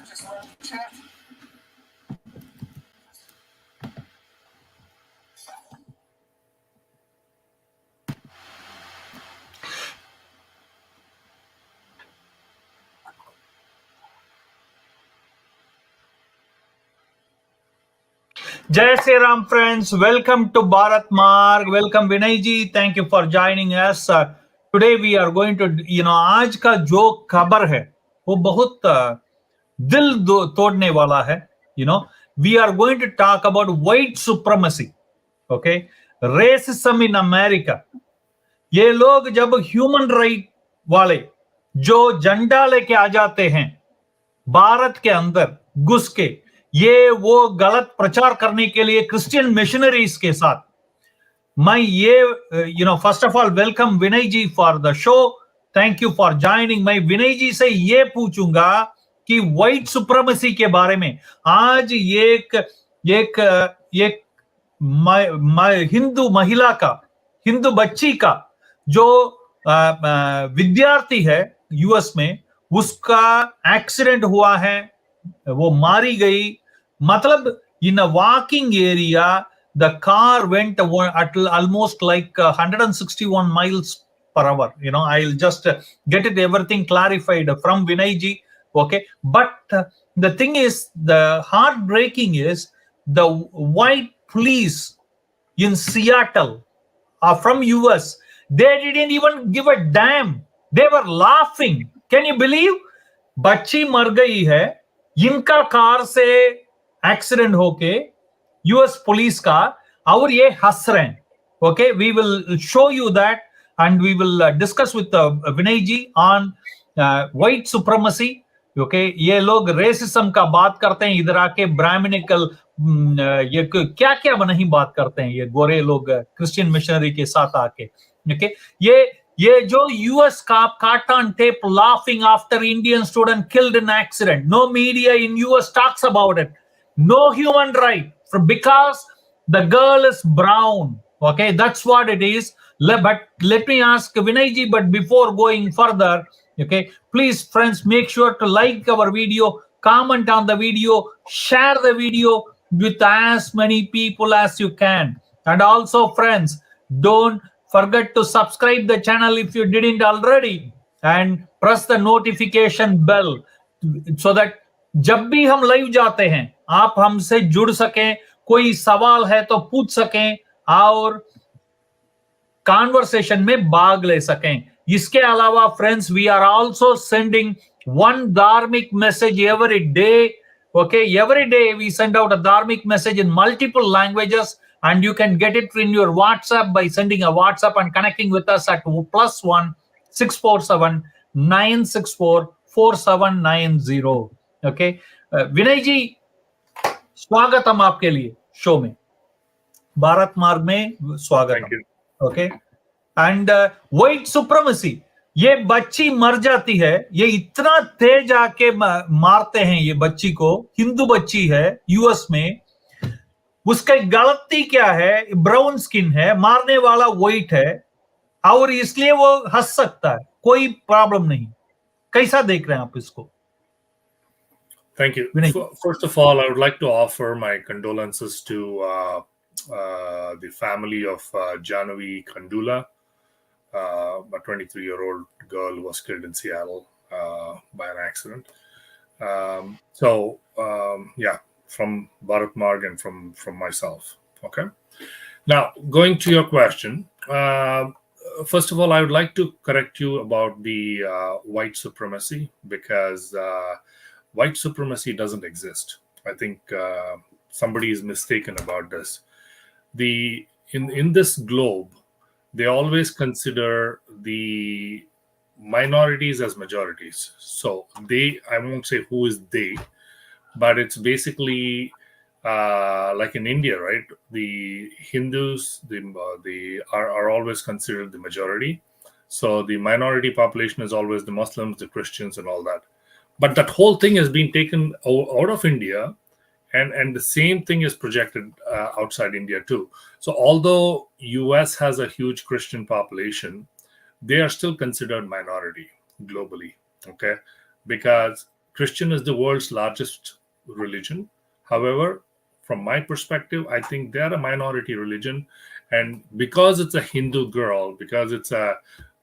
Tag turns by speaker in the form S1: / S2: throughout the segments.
S1: Jai Sri Ram, friends. Welcome to Bharat Marg. Welcome Vinay Ji. Thank you for joining us. Today we are going to, आज का जो खबर है वो बहुत तोड़ने वाला है. We are going to talk about white supremacy. Okay, racism in America. ये लोग जब ह्यूमन राइट वाले जो झंडा लेके आ जाते हैं भारत के अंदर घुस के, ये वो गलत प्रचार करने के लिए क्रिश्चियन मिशनरीज के साथ, मैं ये first of all welcome Vinay ji for the show. Thank you for joining. मैं विनय जी से ये पूछूंगा कि व्हाइट सुप्रीमेसी के बारे में. आज एक हिंदू महिला का, हिंदू बच्ची का जो विद्यार्थी है यूएस में, उसका एक्सीडेंट हुआ है, वो मारी गई. मतलब in a walking area the car went at almost like 161 miles per hour. I'll just get it everything clarified from Vinay ji. Okay, but the thing is, the heartbreaking is the white police in Seattle from US, they didn't even give a damn. They were laughing. Can you believe? बच्ची मर गई है, इनका car से accident होके US police का, और ये हंस रहे हैं. Okay, we will show you that and we will discuss with Vinay ji on white supremacy. Okay, ये लोग रेसिज्म का बात करते हैं इधर आके, ब्राह्मणिकल ये क्या क्या नहीं बात करते हैं ये गोरे लोग क्रिश्चियन मिशनरी के साथ आके. ओके, ये जो US cop caught on tape laughing after Indian student killed in accident. No media in US talks about it. No human right because the girl is brown. Okay, that's what it is. But let me ask Vinay ji, but before going further, okay, please friends, make sure to like our video, comment on the video, share the video with as many people as you can. And also friends, don't forget to subscribe the channel if you didn't already, and press the notification bell so that जब भी हम live जाते हैं आप हमसे जुड़ सकें, कोई सवाल है तो पूछ सकें और कॉन्वर्सेशन में भाग ले सकें. इसके अलावा friends, we are also sending one dharmic message every day. Okay, every day we send out a dharmic message in multiple languages, and you can get it in your WhatsApp by sending a WhatsApp and connecting with us at +1 647 964 4790. Okay, विनय जी, स्वागत हम आपके लिए show में, भारत मार्ग में स्वागत. Okay, and white supremacy, ये बच्ची मर जाती है, ये इतना तेज आके मारते हैं ये बच्ची को, हिंदू बच्ची है यूएस में, उसका गलती क्या है? ब्राउन स्किन है, मारने वाला व्हाइट है, और इसलिए वो हंस सकता है, कोई प्रॉब्लम नहीं. कैसा देख रहे हैं आप इसको?
S2: Thank you. First of all, I would like to offer my condolences to the family of Jahnavi Kandula, a 23-year-old girl who was killed in Seattle by an accident. Yeah, from Bharat Marg and from myself. Okay. Now, going to your question. First of all, I would like to correct you about the white supremacy, because white supremacy doesn't exist. I think somebody is mistaken about this. In this globe, they always consider the minorities as majorities. So I won't say who is they, but it's basically like in India, right? The Hindus are always considered the majority. So the minority population is always the Muslims, the Christians, and all that. But that whole thing has been taken out of India, and the same thing is projected outside India too. So although US has a huge Christian population, they are still considered minority globally, okay? Because Christian is the world's largest religion. However, from my perspective, I think they are a minority religion. And because it's a Hindu girl, because it's a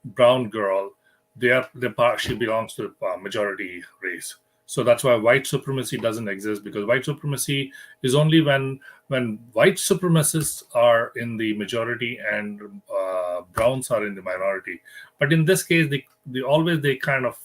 S2: brown girl, she belongs to the majority race. So that's why white supremacy doesn't exist, because white supremacy is only when white supremacists are in the majority and browns are in the minority. But in this case, they kind of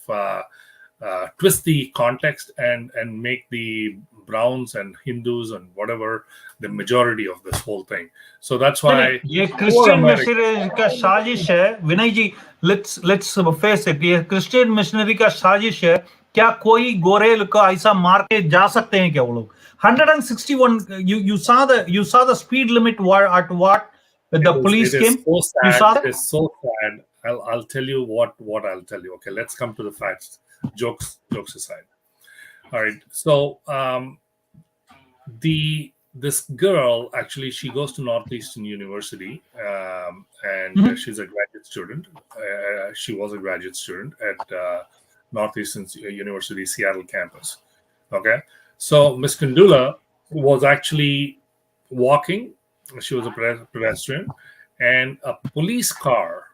S2: twist the context and make the browns and Hindus and whatever the majority of this whole thing. So that's why
S1: ये Christian missionary का साजिश है विनय जी. Let's face it, ये Christian missionary का साजिश है. क्या कोई गोरे को ऐसा मार के जा सकते हैं क्या वो लोग? 161, you saw the speed limit at what the police came.
S2: So sad.
S1: You saw that?
S2: It's so sad. I'll tell you what I'll tell you. Okay, let's come to the facts. Jokes aside. All right. So this girl, actually, she goes to Northeastern University, and she's a graduate student. She was a graduate student at Northeastern University Seattle campus. Okay. So Miss Kandula was actually walking. She was a pedestrian, and a police car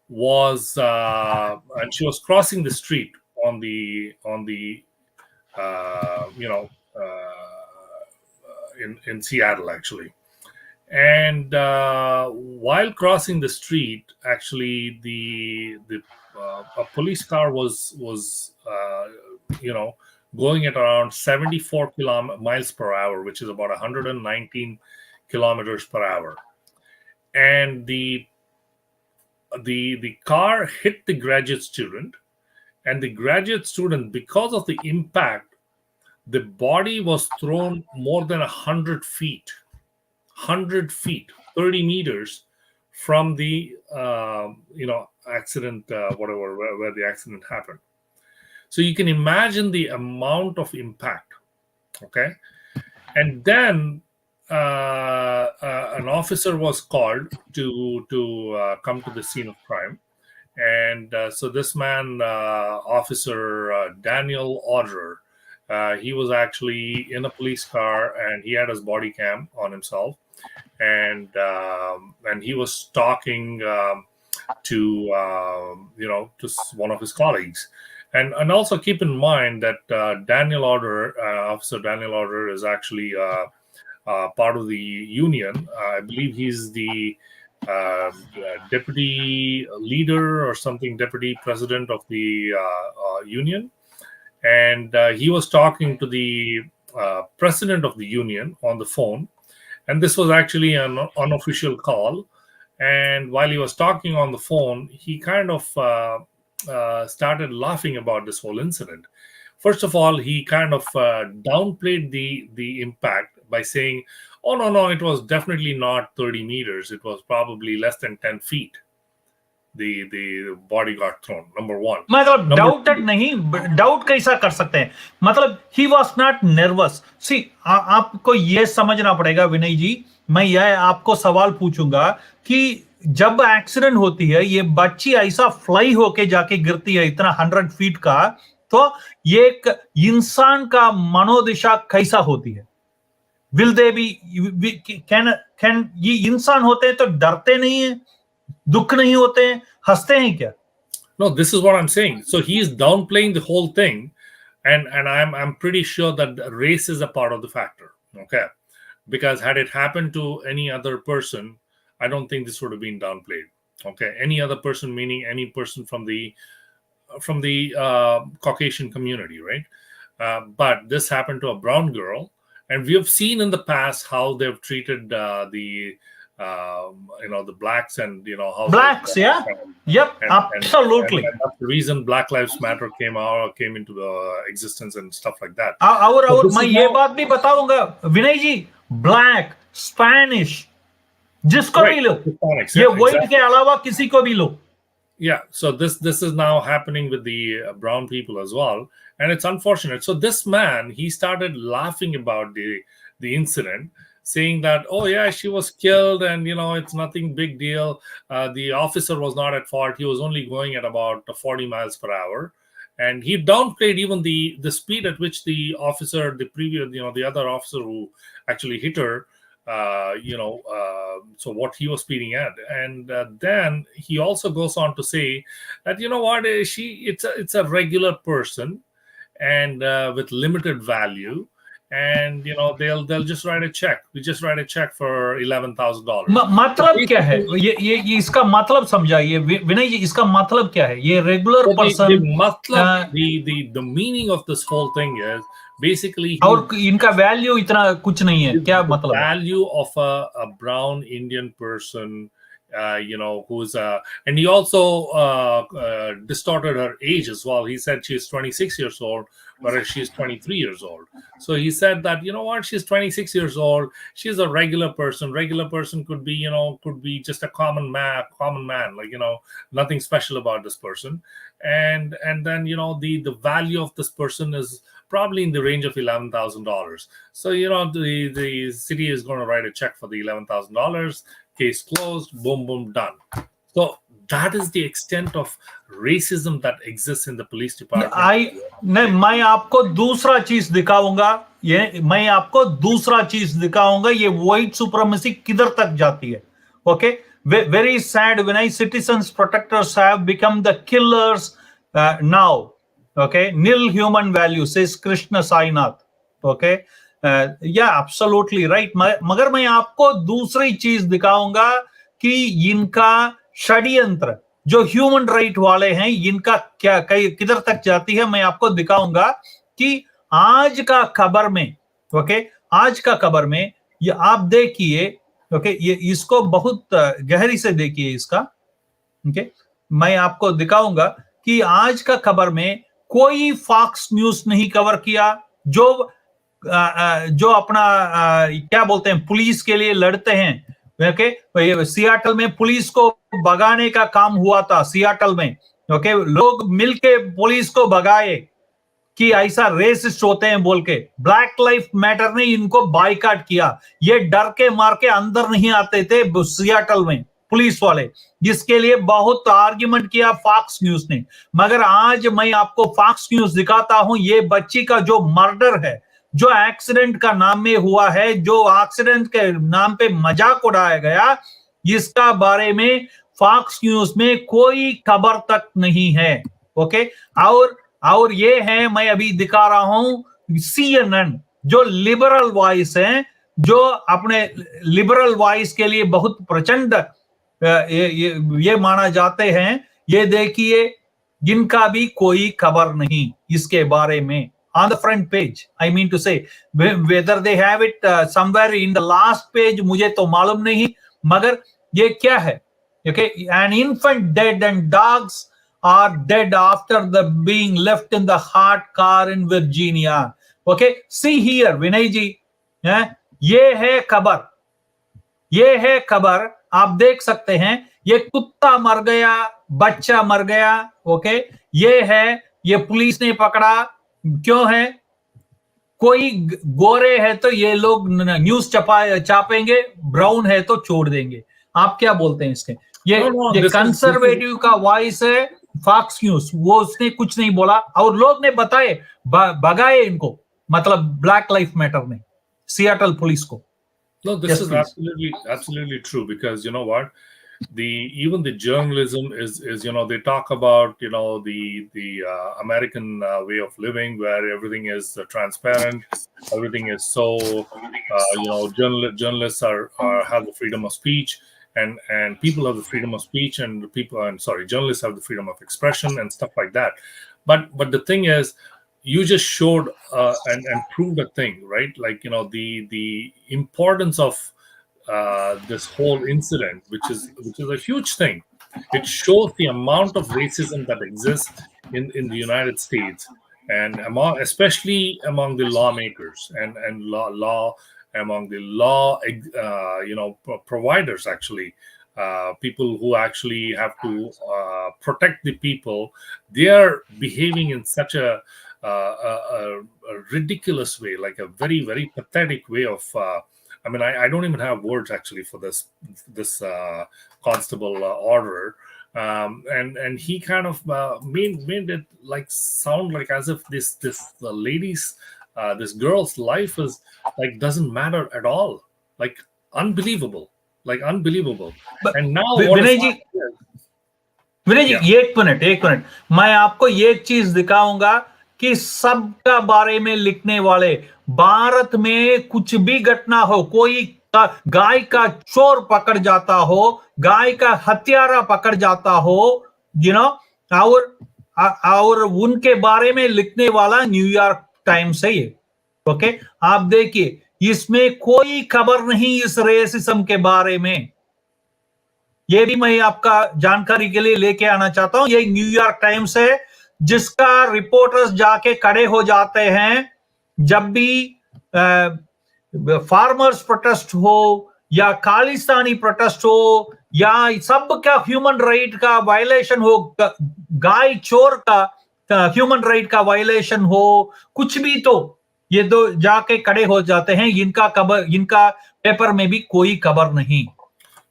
S2: was, and she was crossing the street on the in Seattle, actually. And while crossing the street, actually a police car was going at around 74 miles per hour, which is about 119 kilometers per hour. And the car hit the graduate student, and the graduate student, because of the impact, the body was thrown more than 100 feet, 30 meters from the accident, where the accident happened. So you can imagine the amount of impact. Okay. And then an officer was called to come to the scene of crime. And so this man, Officer Daniel Order, he was actually in a police car, and he had his body cam on himself, and he was talking to one of his colleagues. And also keep in mind that Officer Daniel Order is actually part of the union. I believe he's the deputy leader or something, deputy president of the union. And he was talking to the president of the union on the phone. And this was actually an unofficial call. And while he was talking on the phone, he kind of started laughing about this whole incident. First of all, he kind of downplayed the impact by saying, "Oh, no, it was definitely not 30 meters. It was probably less than 10 feet. The body got thrown." Number one.
S1: मतलब doubted नहीं, doubt कैसा कर सकते हैं? मतलब he was not nervous. सी, आपको ये समझना पड़ेगा विनय जी. मैं यह आपको सवाल पूछूंगा कि जब एक्सीडेंट होती है, ये बच्ची ऐसा फ्लाई होके जाके गिरती है इतना 100 फीट का, तो ये एक इंसान का मनोदशा कैसा होती है? विल दे बी कैन ये इंसान होते हैं तो डरते नहीं है, दुख नहीं होते हैं, हंसते हैं क्या?
S2: No, this is what I'm saying. So he is downplaying the whole thing, and I'm pretty sure that race is a part of the factor. Okay, because had it happened to any other person, I don't think this would have been downplayed. Okay, any other person, meaning any person from the Caucasian community, right? But this happened to a brown girl, and we have seen in the past how they've treated the blacks, and how
S1: blacks, yeah, yep, absolutely.
S2: And that's the reason Black Lives Matter came into the existence and stuff like that.
S1: और मैं ये बात भी बताऊंगा विनय जी, black, Spanish, जिसको भी लो, ये white के अलावा किसी को भी लो.
S2: Yeah, so this is now happening with the brown people as well, and it's unfortunate. So this man, he started laughing about the incident, saying that, "Oh yeah, she was killed, and it's nothing big deal. The officer was not at fault. He was only going at about 40 miles per hour, and he downplayed even the speed at which the officer, the other officer who actually hit her, so what he was speeding at. And then he also goes on to say that, it's a regular person, and with limited value, and they'll just write a check. We just write a check for $11,000.
S1: मतलब क्या है ये इसका मतलब समझाइए विनय जी, इसका मतलब क्या है? ये regular person,
S2: the meaning of this whole thing is basically
S1: और इनका वैल्यू इतना कुछ नहीं है, क्या मतलब है?
S2: value of a brown Indian person, who's and he also distorted her age as well. He said she's 26 years old, whereas she's 23 years old. So he said that, she's 26 years old. She's a regular person. Regular person could be just a common man, like, nothing special about this person. And then, the value of this person is probably in the range of $11,000. So, the city is going to write a check for the $11,000. Case closed, boom, boom, done. So that is the extent of racism that exists in the police department.
S1: मैं आपको दूसरा चीज दिखाऊंगा, ये white supremacy किधर तक जाती है. Okay, very sad when citizens protectors have become the killers now. Okay, nil human value, says Krishna Sainath. Okay, yeah, absolutely right. मगर मैं आपको दूसरी चीज दिखाऊंगा कि इनका षड्यंत्र जो ह्यूमन राइट वाले हैं, इनका क्या किधर तक जाती है, मैं आपको दिखाऊंगा कि आज का खबर में, ओके, आज का खबर में ये आप देखिए, ओके, ये इसको बहुत गहरी से देखिए इसका, ओके, मैं आपको दिखाऊंगा कि आज का खबर में कोई फॉक्स न्यूज नहीं कवर किया, जो अपना क्या बोलते हैं, पुलिस के लिए लड़ते हैं. ओके, सियाटल में पुलिस को भगाने का काम हुआ था, सियाटल में. ओके, लोग मिलके पुलिस को भगाए कि ऐसा रेसिस्ट होते हैं बोल के. ब्लैक लाइफ मैटर ने इनको बाइकाट किया. ये डर के मार के अंदर नहीं आते थे सियाटल में पुलिस वाले, जिसके लिए बहुत आर्ग्यूमेंट किया फॉक्स न्यूज ने. मगर आज मैं आपको फॉक्स न्यूज दिखाता हूं, ये बच्ची का जो मर्डर है, जो एक्सीडेंट का नाम में हुआ है, जो एक्सीडेंट के नाम पे मजाक उड़ाया गया, इसका बारे में फॉक्स न्यूज में कोई खबर तक नहीं है. ओके, और ये है, मैं अभी दिखा रहा हूं CNN, जो लिबरल वॉइस है, जो अपने लिबरल वॉइस के लिए बहुत प्रचंड ये माना जाते हैं. ये देखिए, जिनका भी कोई खबर नहीं इसके बारे में. On the front page, I mean to say, whether they have it somewhere in the last page, मुझे तो मालूम नहीं, मगर ये क्या है? Okay, an infant dead and dogs are dead after the being left in the hot car in Virginia. Okay, see here, Vinay Ji, ये है खबर, आप देख सकते हैं. ये कुत्ता मर गया, बच्चा मर गया. ओके, ये पुलिस ने पकड़ा. क्यों है? कोई गोरे है तो ये लोग न्यूज छापेंगे, ब्राउन है तो छोड़ देंगे. आप क्या बोलते हैं इसके? ये कंजर्वेटिव का वॉइस है फॉक्स न्यूज, वो उसने कुछ नहीं बोला, और लोग ने बताए, भगाए इनको, मतलब ब्लैक लाइफ मैटर ने सियाटल पुलिस को.
S2: No, this is absolutely true, because you know what, even the journalism is they talk about the American way of living, where everything is transparent, everything is so journalists have the freedom of speech, and people have the freedom of speech, and journalists have the freedom of expression and stuff like that. But the thing is, you just showed and proved a thing, right? Like, the importance of this whole incident, which is a huge thing. It shows the amount of racism that exists in the United States, and especially among the lawmakers and among the law providers, actually. People who actually have to protect the people. They are behaving in such a ridiculous way, like a very, very pathetic way of I don't even have words actually for this constable orderer. And he kind of made it like sound like as if this lady's this girl's life is like doesn't matter at all, like unbelievable, and now what is
S1: Vinay ji, Vinay ji,
S2: yeah.
S1: एक minute, मैं आपको ये चीज दिखाऊंगा कि सबका बारे में लिखने वाले, भारत में कुछ भी घटना हो, कोई गाय का चोर पकड़ जाता हो, गाय का हत्यारा पकड़ जाता हो, यू नो, और उनके बारे में लिखने वाला न्यूयॉर्क टाइम्स है ये। ओके, आप देखिए, इसमें कोई खबर नहीं इस रेसिज्म के बारे में। ये भी मैं आपका जानकारी के लिए लेके आना चाहता हूं। ये न्यूयॉर्क टाइम्स है, जिसका रिपोर्टर्स जाके खड़े हो जाते हैं जब भी फार्मर्स प्रोटेस्ट हो या खालिस्तानी प्रोटेस्ट हो या सबका ह्यूमन राइट का वायलेशन हो, गाय चोर का ह्यूमन राइट का वायलेशन हो, कुछ भी, तो ये दो जाके खड़े हो जाते हैं। इनका पेपर में भी कोई खबर नहीं।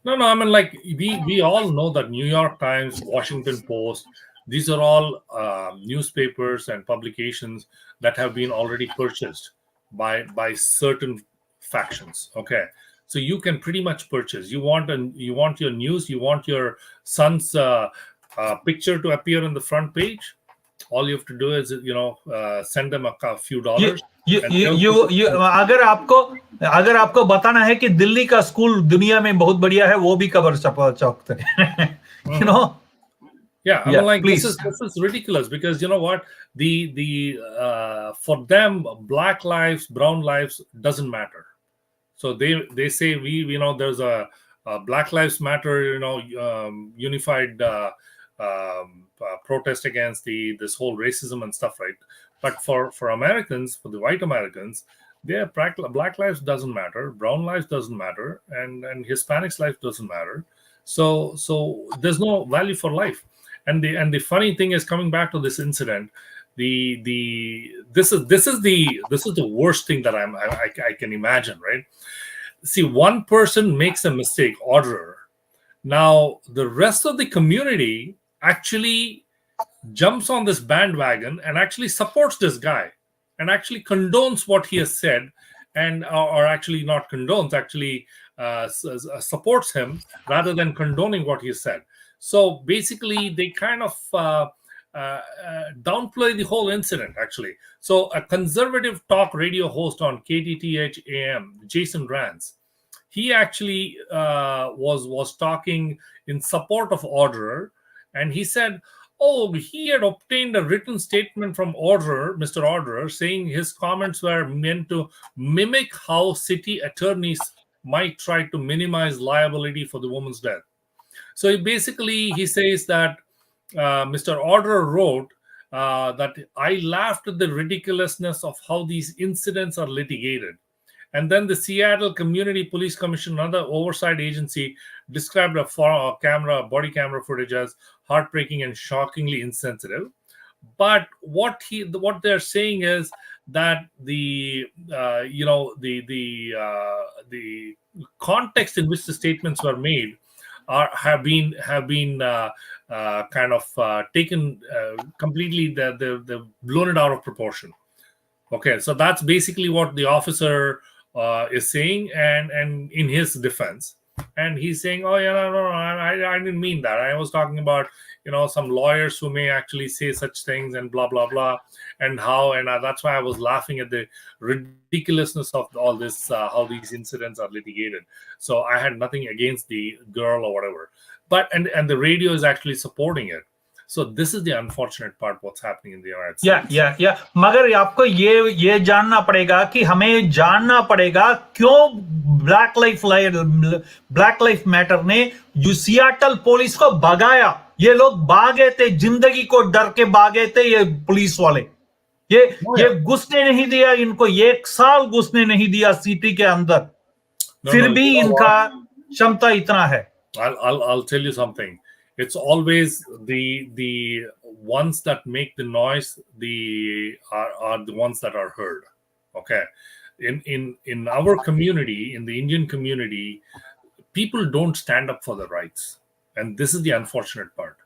S2: No, I mean, like we all know that New York Times, Washington Post, these are all newspapers and publications that have been already purchased by certain factions. Okay, so you can pretty much purchase. You want your news, you want your son's picture to appear on the front page. All you have to do is send them a few dollars.
S1: अगर आपको बताना है कि दिल्ली का school दुनिया में बहुत बढ़िया है, वो भी खबर छापते हैं। you know
S2: Yeah, I mean, like
S1: please.
S2: this is ridiculous, because you know what, the for them, black lives, brown lives doesn't matter. So they say there's a Black Lives Matter, unified protest against this whole racism and stuff, right? But for Americans, for the white Americans, their black lives doesn't matter, brown lives doesn't matter, and Hispanics' life doesn't matter. So there's no value for life. And the funny thing is, coming back to this incident, this is the worst thing that I can imagine, right? See, one person makes a mistake, orderer. Now the rest of the community actually jumps on this bandwagon and actually supports this guy and actually condones what he has said, and or actually not condones, actually supports him rather than condoning what he said. So basically they kind of downplay the whole incident, actually. So a conservative talk radio host on KTTH AM, Jason Rance, he actually was talking in support of orderer, and he said, he had obtained a written statement from Mr. Orderer, saying his comments were meant to mimic how city attorneys might try to minimize liability for the woman's death. So he says that Mr. Orderer wrote that I laughed at the ridiculousness of how these incidents are litigated. And then the Seattle Community Police Commission, another oversight agency, described a body camera footage as heartbreaking and shockingly insensitive. But what they're saying is that the context in which the statements were made have been kind of taken completely. They've blown it out of proportion. Okay, so that's basically what the officer is saying, and in his defense, and he's saying, no, I didn't mean that. I was talking about some lawyers who may actually say such things and blah blah blah, and that's why I was laughing at the ridiculousness of all this, how these incidents are litigated. So I had nothing against the girl or whatever, but and the radio is actually supporting it. So this is the unfortunate part, what's happening in the United States.
S1: या मगर आपको ये जानना पड़ेगा कि हमें जानना पड़ेगा क्यों ब्लैक लाइफ मैटर ने सियाटल पुलिस को भगाया। ये लोग भागे थे, जिंदगी को डर के भागे थे ये पुलिस वाले। ये घुसने नहीं दिया इनको, 1 साल घुसने नहीं दिया सिटी के अंदर। फिर भी इनका क्षमता इतना है।
S2: I'll tell you something. It's always the ones that make the noise are the ones that are heard. Okay, in our community, in the Indian community, people don't stand up for their rights. And this is the unfortunate part.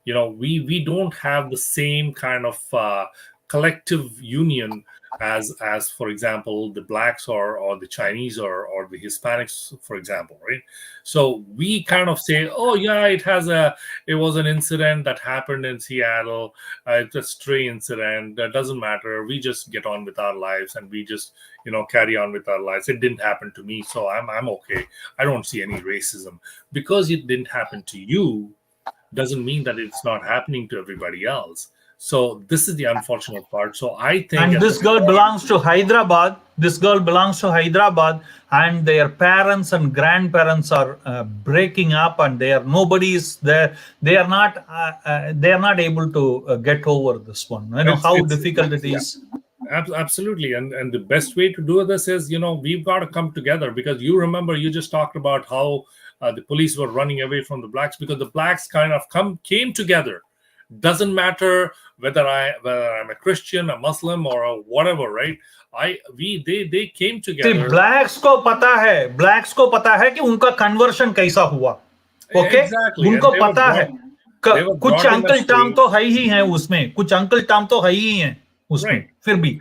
S2: We don't have the same kind of collective union as for example the blacks or the Chinese or the Hispanics, for example, right? So we kind of say, oh yeah, it was an incident that happened in Seattle. It's a stray incident, that doesn't matter, we just get on with our lives and we just carry on with our lives. It didn't happen to me, so I'm okay. I don't see any racism. Because it didn't happen to you doesn't mean that it's not happening to everybody else. So this is the unfortunate part. So I think,
S1: and this girl belongs to Hyderabad. This girl belongs to Hyderabad, and their parents and grandparents are breaking up, and nobody is there. They are not able to get over this one. How difficult it is.
S2: Absolutely. And the best way to do this is, we've got to come together, because you remember, you just talked about how the police were running away from the blacks because the blacks kind of came together. Doesn't matter whether I'm a Christian, a Muslim, or a whatever, right? They came together.
S1: Blacks को पता है कि उनका conversion कैसा हुआ. Okay?
S2: Exactly.
S1: उनको पता है. कुछ अंकल टाम तो है ही हैं उसमें. कुछ अंकल टाम तो है ही हैं उसमें. फिर भी.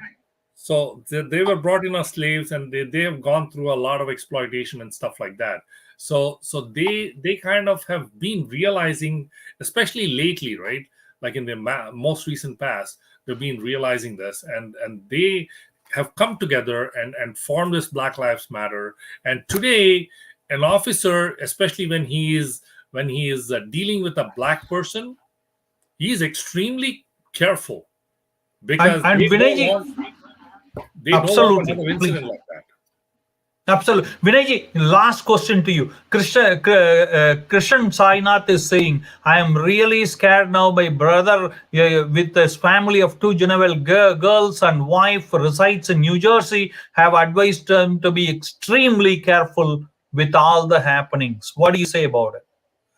S2: So they were brought in as slaves, and they have gone through a lot of exploitation and stuff like that. So they kind of have been realizing, especially lately, right? Like in the most recent past, they've been realizing this, and they have come together and formed this Black Lives Matter. And today, an officer, especially when he is dealing with a black person, he is extremely careful, because
S1: and Vinay Ji,
S2: they don't want another incident like that.
S1: Absolutely. Vinay Ji, last question to you. Christian Sainath is saying, I am really scared now. My brother with his family of 2 Geneval girls and wife resides in New Jersey, have advised him to be extremely careful with all the happenings. What do you say about it?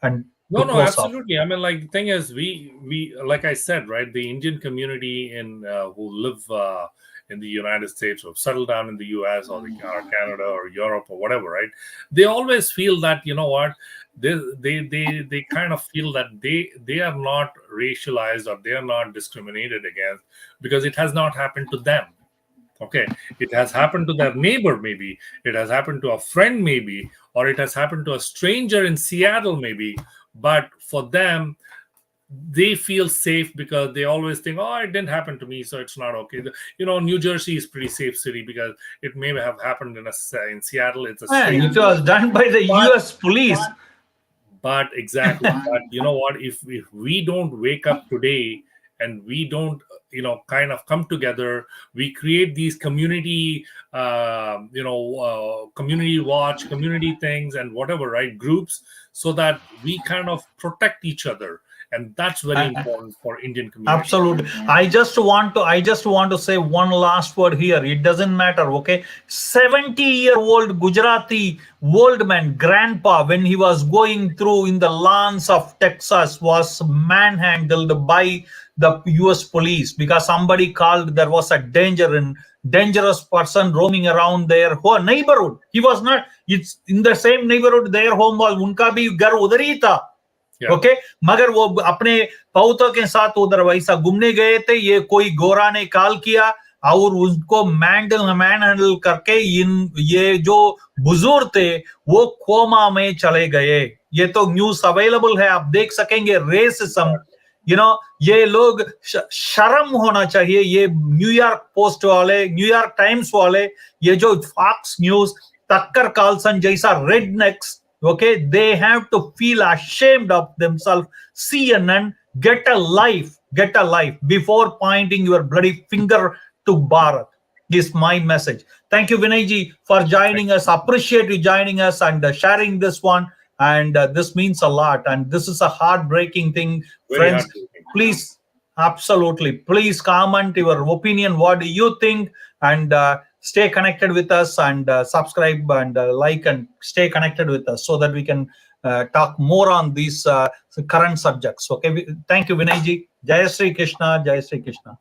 S1: And
S2: no, absolutely. I mean, like, the thing is, we like I said, right, the Indian community who live in the United States or settle down in the US or Canada or Europe or whatever, right? They always feel that, they kind of feel that they are not racialized or they are not discriminated against because it has not happened to them. Okay, it has happened to their neighbor, maybe it has happened to a friend, maybe, or it has happened to a stranger in Seattle, maybe. But for them, they feel safe because they always think, oh, it didn't happen to me, so it's not okay. New Jersey is pretty safe city because it may have happened in Seattle. It's
S1: it was done by the US police.
S2: But exactly. But you know what? If we don't wake up today and we don't, kind of come together, we create these community, community watch, community things, and whatever, right? Groups, so that we kind of protect each other. And that's very important for Indian community.
S1: Absolutely. I just want to say one last word here. It doesn't matter, okay? 70-year-old Gujarati old man, grandpa, when he was going through in the lawns of Texas, was manhandled by the US police because somebody called there was a dangerous person roaming around their whole neighborhood. He was not, it's in the same neighborhood, their home was, unka bhi ghar udhar hi tha. Okay मगर वो अपने पौतों के साथ उधर वैसा घूमने गए थे, ये कोई गोरा ने कॉल किया और उनको मैनहैंडल करके ये जो बुजुर्ग थे वो कोमा में चले गए. ये तो न्यूज अवेलेबल है, आप देख सकेंगे. रेसिज्म, ये लोग शर्म होना चाहिए. ये न्यूयॉर्क पोस्ट वाले, न्यूयॉर्क टाइम्स वाले, ये जो फॉक्स न्यूज, टक्कर कार्लसन जैसा Rednex, okay, they have to feel ashamed of themselves. CNN, get a life before pointing your bloody finger to Bharat is my message. Thank you, Vinay Ji, for joining us. Appreciate you joining us and sharing this one. And this means a lot. And this is a heartbreaking thing. Friends, please, absolutely, please comment your opinion. What do you think? And stay connected with us and subscribe and like and stay connected with us so that we can talk more on these current subjects. Okay, thank you, Vinay Ji. Jai Sri Krishna, Jai Sri Krishna.